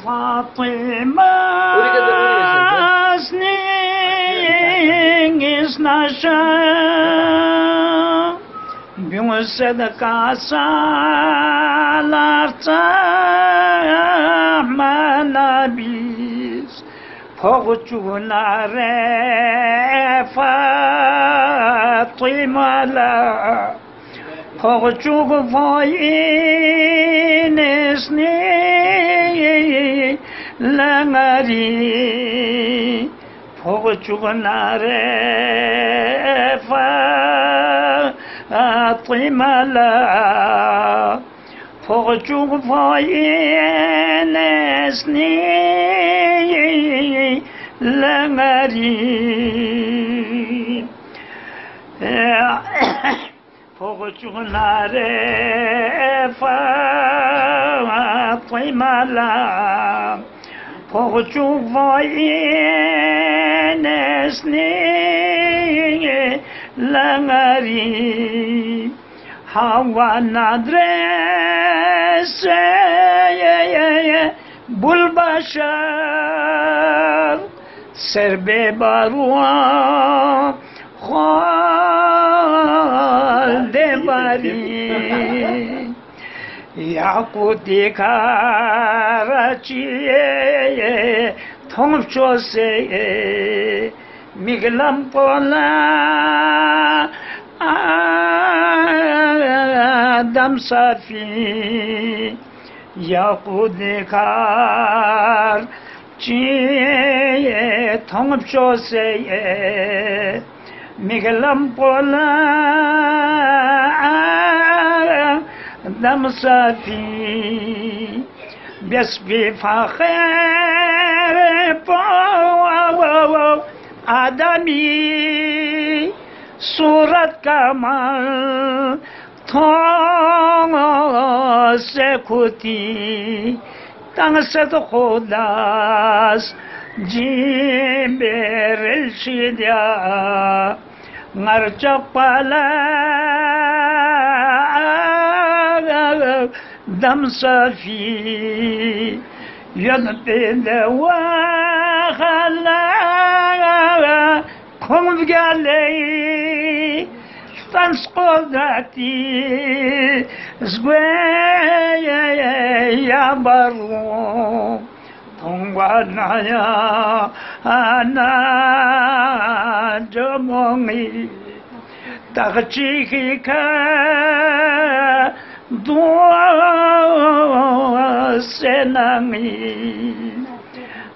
Fatıma snin isnaşa Gün sadaka salarsa manabis Poğuçunare Fatıma la Poğuçuk foyin isni Langari Poğuçunare Fatıma la Poğuçuk foyin isni Langari Poğuçunare Fatıma la Poğuçuk foyin esni Langari Hava nadrese Bulbaşar Serbe barua Halde bari Yakuti Karaçiye Tongçose Miglam pola Adam safi Yakuti Karaçiye Tongçose Miglam pola Dam safi Besbi fakir Adami Surat kamal Tong sekuti Tangsat khudas Jimber el-shidya Ngarcak pala Dam safi Yanpede wahala Konvgalei Stans kodati Zgweye yabaru Tongwanaya Ana Jomongi Takchika Dua senangi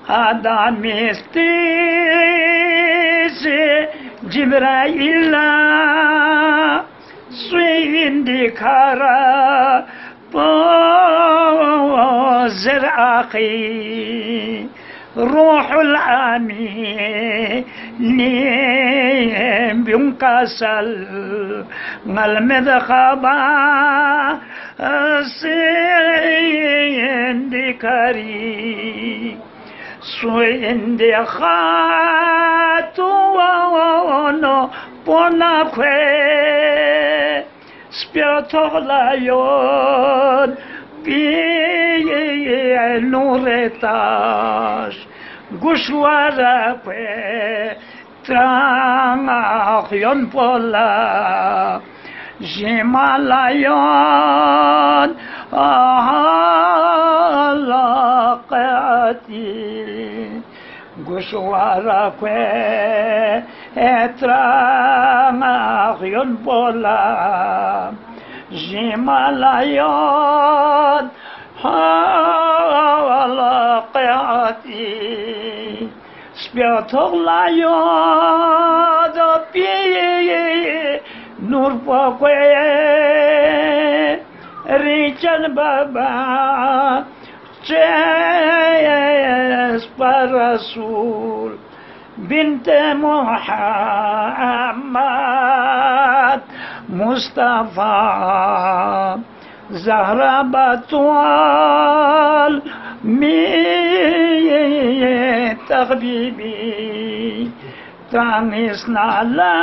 Adam istisi Cibrail'a Suyindi kara Bozer akhi Ruhul ami Nim Bünkasal Ngalmed khaba Suyindi kari Suyindi khatuano Ponakwe Spiatoklayon Piye nuretash Gushwara kwe Trangakyon pola Jimalayon Ahalaqati Gushwara kwe Etrangakyon pola Jimalayon Ahalaqati Spiatoklayon Piye Nur pakwe Richan baba Ches Rasul Binte Muhammad Mustafa Zahra Batwal Mi Taghbibi Tanis nala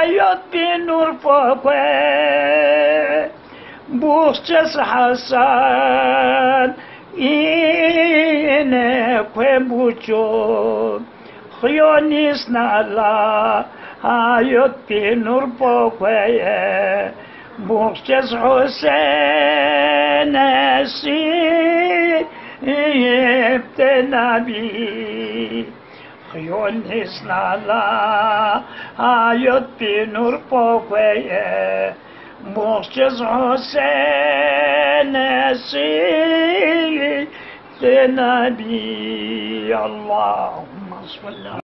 Yot binur fakwe Bukhches Hasan ine kwebucho khionis nala ayot pinur pokweye Muhtes Hüseyin esipte nabi Khionis nala ayot pinur pokweye Muhtes Hüseyin esipte nabi Allahümme salli